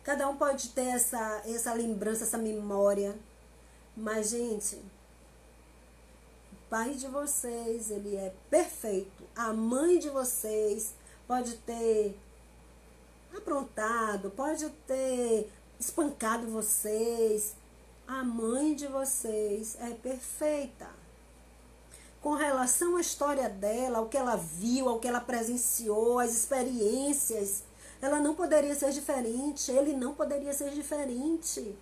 cada um pode ter essa lembrança, essa memória, mas, gente, o pai de vocês, ele é perfeito, a mãe de vocês pode ter aprontado, pode ter espancado vocês, a mãe de vocês é perfeita. Com relação à história dela, ao que ela viu, ao que ela presenciou, as experiências, ela não poderia ser diferente, ele não poderia ser diferente.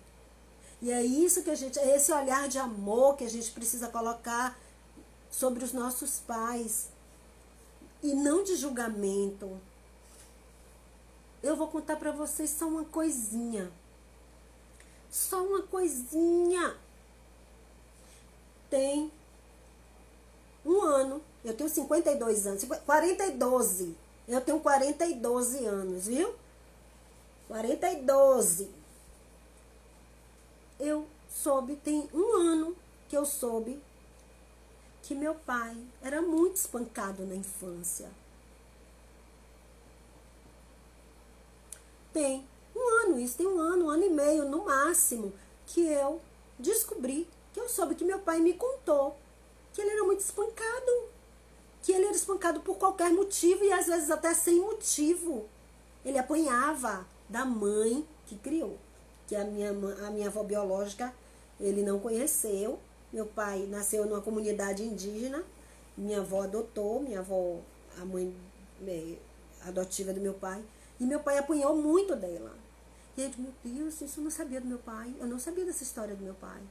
E é isso que é esse olhar de amor que a gente precisa colocar sobre os nossos pais. E não de julgamento. Eu vou contar para vocês só uma coisinha. Só uma coisinha. Tem um ano, eu tenho 52 anos, 42, eu tenho 42 anos, viu? 42. Eu soube, tem um ano que eu soube que meu pai era muito espancado na infância. Tem um ano e meio no máximo, que eu descobri, que eu soube que meu pai me contou que ele era muito espancado, que ele era espancado por qualquer motivo e às vezes até sem motivo. Ele apanhava da mãe que criou, que a minha avó biológica ele não conheceu. Meu pai nasceu numa comunidade indígena, minha avó adotou, a mãe adotiva do meu pai, e meu pai apanhou muito dela. E eu digo, meu Deus, isso eu não sabia do meu pai, eu não sabia dessa história do meu pai.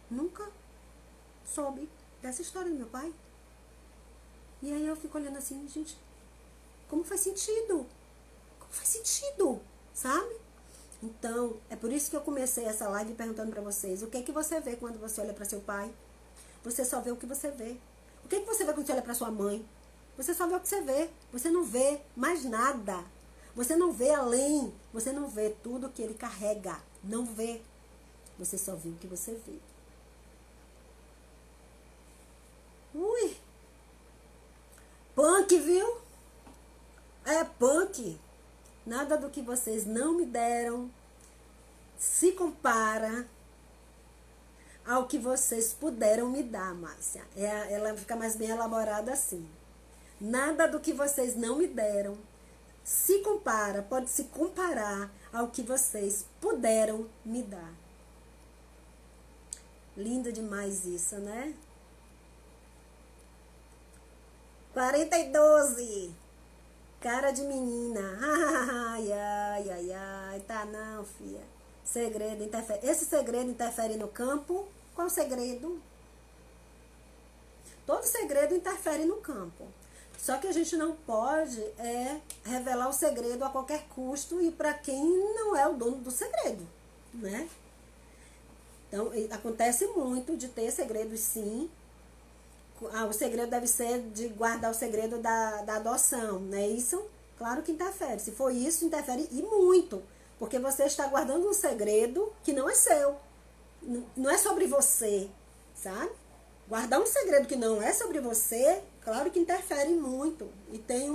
Nunca soube dessa história do meu pai. E aí eu fico olhando assim, gente, como faz sentido? Como faz sentido? Sabe? Então, é por isso que eu comecei essa live perguntando pra vocês, o que é que você vê quando você olha pra seu pai? Você só vê o que você vê. O que é que você vê quando você olha pra sua mãe? Você só vê o que você vê. Você não vê mais nada. Você não vê além. Você não vê tudo que ele carrega. Não vê. Você só vê o que você vê. Ui! Punk, viu? aqui. Nada do que vocês não me deram se compara ao que vocês puderam me dar, Márcia. Ela fica mais bem elaborada assim. Nada do que vocês não me deram se compara, pode se comparar ao que vocês puderam me dar. Lindo demais isso, né? 40 e 12. Cara de menina. Ai, ai, ai, ai. Tá não, filha. Segredo interfere. Esse segredo interfere no campo? Qual segredo? Todo segredo interfere no campo. Só que a gente não pode revelar o segredo a qualquer custo e para quem não é o dono do segredo, né? Então, acontece muito de ter segredos, sim. O segredo deve ser de guardar o segredo da adoção, não é isso? Claro que interfere. Se for isso, interfere e muito. Porque você está guardando um segredo que não é seu. Não é sobre você, sabe? Guardar um segredo que não é sobre você, claro que interfere muito. E tem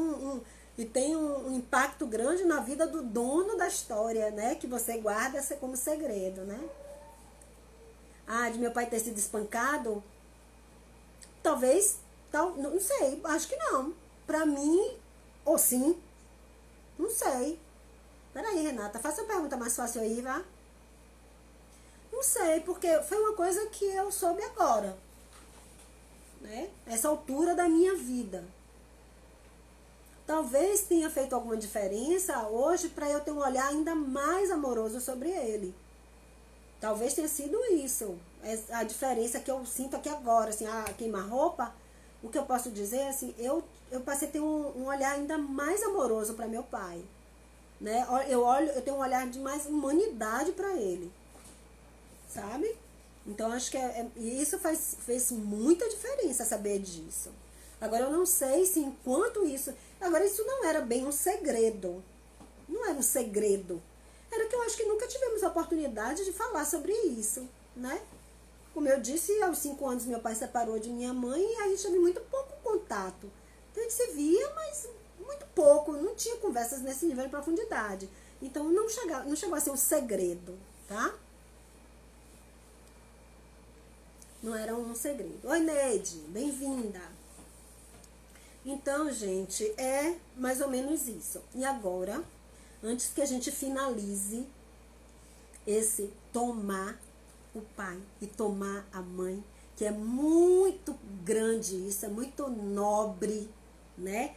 um impacto grande na vida do dono da história, né? Que você guarda como segredo, né? Ah, de meu pai ter sido espancado? Talvez, não sei, acho que não. Pra mim, ou sim, não sei. Peraí, Renata, faça a pergunta mais fácil aí, vá. Não sei, porque foi uma coisa que eu soube agora, né? Essa altura da minha vida. Talvez tenha feito alguma diferença hoje para eu ter um olhar ainda mais amoroso sobre ele. Talvez tenha sido isso. A diferença que eu sinto aqui agora, assim, a queima-roupa, o que eu posso dizer, assim, eu passei a ter um olhar ainda mais amoroso para meu pai, né? Eu tenho um olhar de mais humanidade para ele, sabe? Então, acho que isso fez muita diferença saber disso. Agora, eu não sei se enquanto isso... Agora, isso não era bem um segredo. Não era um segredo. Era que eu acho que nunca tivemos a oportunidade de falar sobre isso, né? Como eu disse, aos 5 anos meu pai separou de minha mãe e a gente teve muito pouco contato. Então, a gente se via, mas muito pouco. Não tinha conversas nesse nível de profundidade. Então, não chegou a ser um segredo, tá? Não era um segredo. Oi, Neide, bem-vinda. Então, gente, é mais ou menos isso. E agora, antes que a gente finalize esse tomar o pai e tomar a mãe, que é muito grande isso, é muito nobre, né?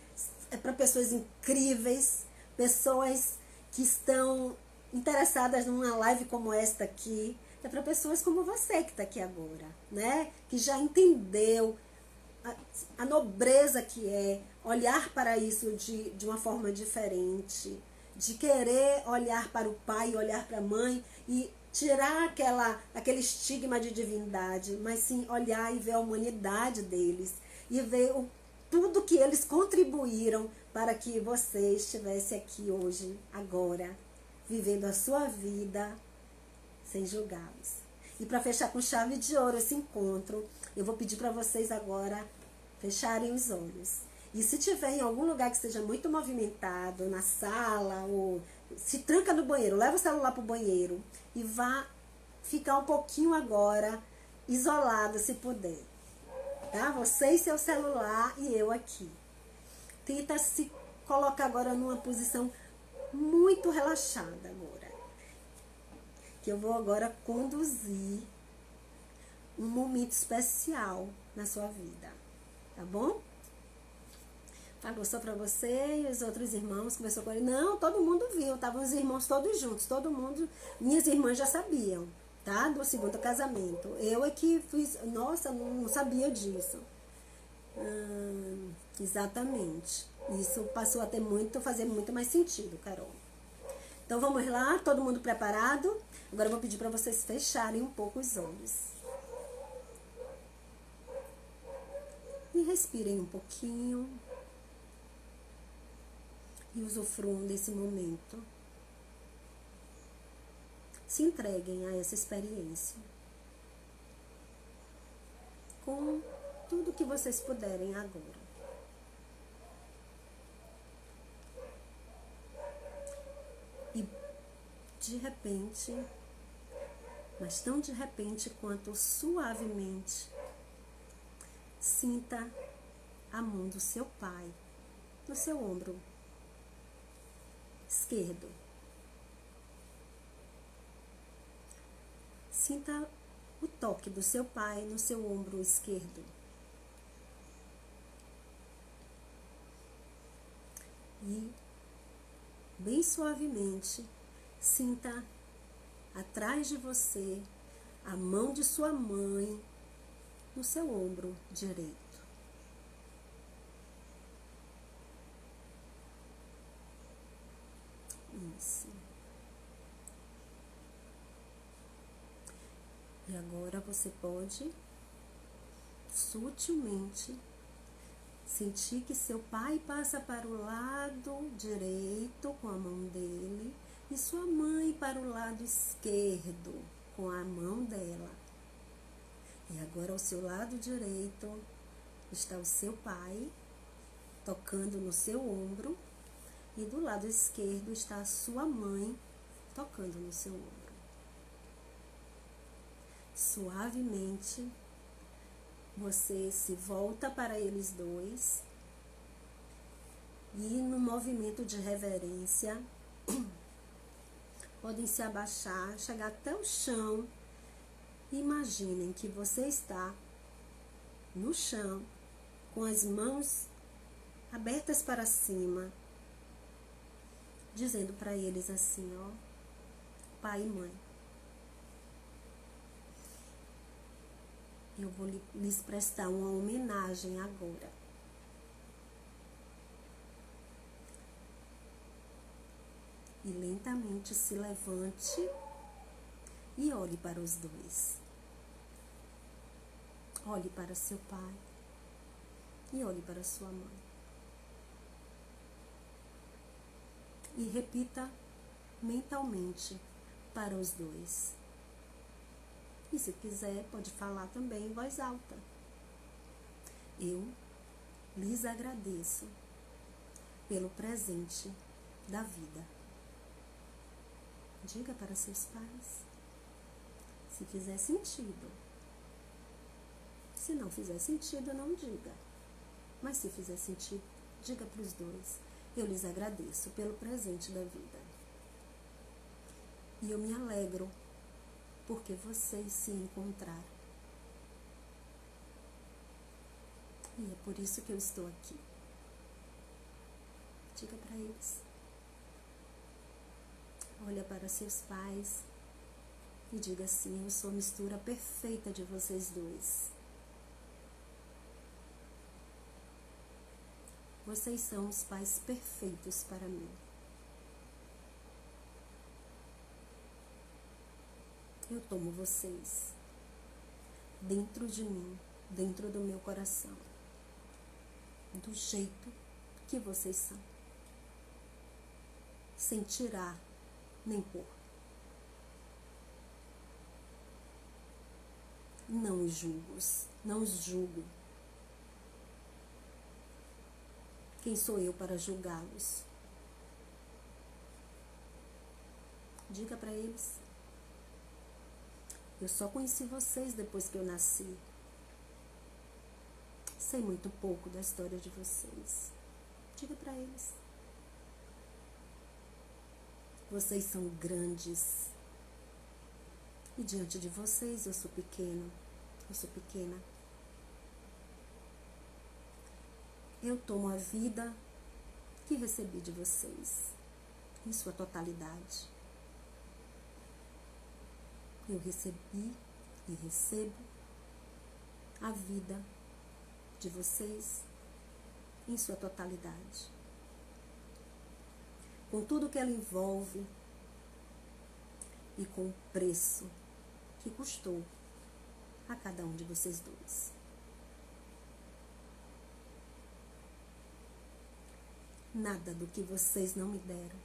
É para pessoas incríveis, pessoas que estão interessadas numa live como esta aqui. É para pessoas como você que está aqui agora, né? Que já entendeu a nobreza que é olhar para isso de uma forma diferente, de querer olhar para o pai e olhar para a mãe e tirar aquele estigma de divindade, mas sim olhar e ver a humanidade deles e ver tudo que eles contribuíram para que você estivesse aqui hoje, agora, vivendo a sua vida sem julgá-los. E para fechar com chave de ouro esse encontro, eu vou pedir para vocês agora fecharem os olhos. E se tiver em algum lugar que esteja muito movimentado, na sala, ou se tranca no banheiro, leva o celular para o banheiro e vá ficar um pouquinho agora isolado, se puder. Tá? Você e seu celular e eu aqui. Tenta se colocar agora numa posição muito relaxada agora. Que eu vou agora conduzir um momento especial na sua vida, tá bom? Falou só pra você e os outros irmãos, conversou com ele. Não, todo mundo viu, estavam os irmãos todos juntos, todo mundo, minhas irmãs já sabiam, tá? Do segundo casamento. Eu é que fiz, nossa, não sabia disso. Exatamente. Isso passou a fazer muito mais sentido, Carol. Então vamos lá, todo mundo preparado? Agora eu vou pedir para vocês fecharem um pouco os olhos. E respirem um pouquinho. E usufruam desse momento. Se entreguem a essa experiência. Com tudo que vocês puderem agora. de repente, mas tão de repente quanto suavemente, sinta a mão do seu pai no seu ombro esquerdo. Sinta o toque do seu pai no seu ombro esquerdo. E, bem suavemente, sinta atrás de você a mão de sua mãe no seu ombro direito. Isso. E agora você pode sutilmente sentir que seu pai passa para o lado direito com a mão dele e sua mãe para o lado esquerdo com a mão dela. E agora ao seu lado direito está o seu pai tocando no seu ombro e do lado esquerdo está a sua mãe tocando no seu ombro. Suavemente, você se volta para eles dois e no movimento de reverência podem se abaixar, chegar até o chão. Imaginem que você está no chão com as mãos abertas para cima, dizendo para eles assim, ó, pai e mãe, eu vou lhes prestar uma homenagem agora. E lentamente se levante e olhe para os dois. Olhe para seu pai e olhe para sua mãe. E repita mentalmente para os dois. E se quiser, pode falar também em voz alta. Eu lhes agradeço pelo presente da vida. Diga para seus pais, se fizer sentido. Se não fizer sentido, não diga. Mas se fizer sentido, diga para os dois. Eu lhes agradeço pelo presente da vida. E eu me alegro porque vocês se encontraram. E é por isso que eu estou aqui. Diga para eles. Olha para seus pais e diga assim, eu sou a mistura perfeita de vocês dois. Vocês são os pais perfeitos para mim. Eu tomo vocês dentro de mim, dentro do meu coração, do jeito que vocês são, sem tirar nem pôr. Não os julgo, não os julgo. Quem sou eu para julgá-los? Diga para eles. Eu só conheci vocês depois que eu nasci. Sei muito pouco da história de vocês. Diga para eles. Vocês são grandes. E diante de vocês eu sou pequeno. Eu sou pequena. Eu tomo a vida que recebi de vocês, em sua totalidade. Eu recebi e recebo a vida de vocês em sua totalidade. Com tudo que ela envolve e com o preço que custou a cada um de vocês dois. Nada do que vocês não me deram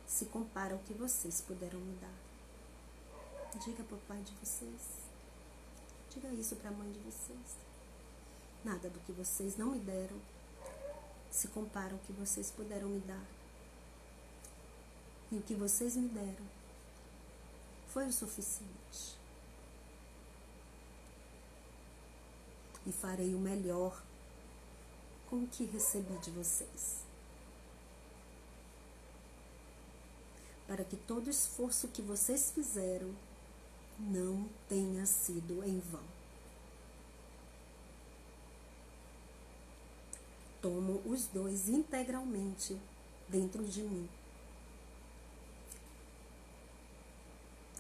se compara ao que vocês puderam me dar. Diga para o pai de vocês. Diga isso para a mãe de vocês. Nada do que vocês não me deram se compara ao que vocês puderam me dar. E o que vocês me deram foi o suficiente. E farei o melhor com o que recebi de vocês. Para que todo o esforço que vocês fizeram não tenha sido em vão. Tomo os dois integralmente dentro de mim.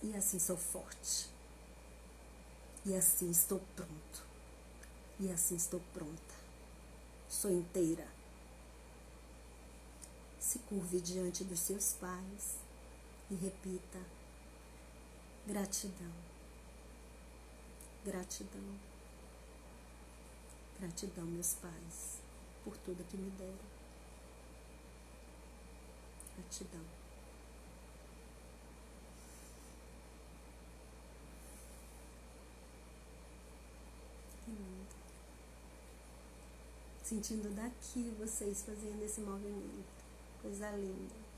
E assim sou forte. E assim estou pronto. E assim estou pronta. Sou inteira. Se curve diante dos seus pais e repita: gratidão, gratidão, gratidão, meus pais, por tudo que me deram. Gratidão. Que lindo. Sentindo daqui vocês fazendo esse movimento. Coisa linda.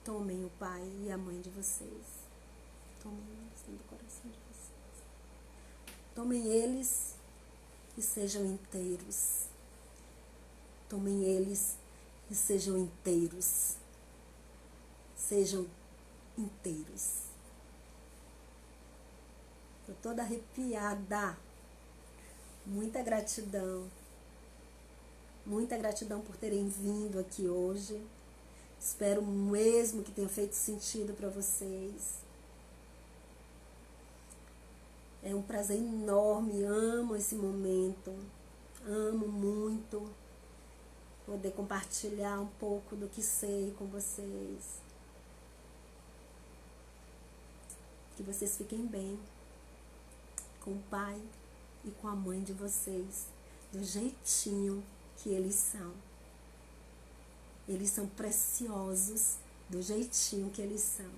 Tomem o pai e a mãe de vocês. Tomem eles dentro do coração de vocês. Tomem eles e sejam inteiros. Tomem eles e sejam inteiros. Sejam inteiros. Estou toda arrepiada. Muita gratidão. Muita gratidão por terem vindo aqui hoje. Espero mesmo que tenha feito sentido para vocês. É um prazer enorme, amo esse momento. Amo muito poder compartilhar um pouco do que sei com vocês. Que vocês fiquem bem com o pai e com a mãe de vocês, do jeitinho que eles são. Eles são preciosos do jeitinho que eles são.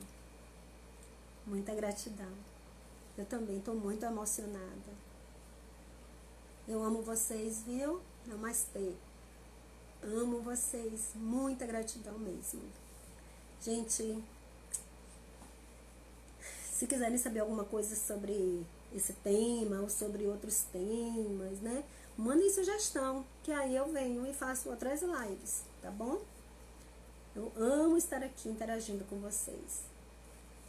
Muita gratidão. Eu também estou muito emocionada. Eu amo vocês, viu? Namastê. Amo vocês. Muita gratidão mesmo. Gente, se quiserem saber alguma coisa sobre esse tema ou sobre outros temas, né? Mandem sugestão, que aí eu venho e faço outras lives, tá bom? Eu amo estar aqui interagindo com vocês,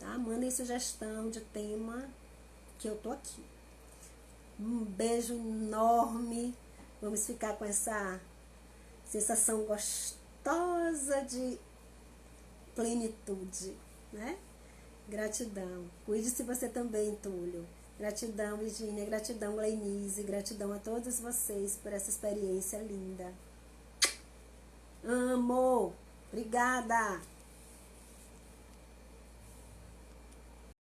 tá? Mandem sugestão de tema que eu tô aqui. Um beijo enorme. Vamos ficar com essa sensação gostosa de plenitude, né? Gratidão. Cuide-se você também, Túlio. Gratidão, Virgínia. Gratidão, Gleinice. Gratidão a todos vocês por essa experiência linda. Amo! Obrigada!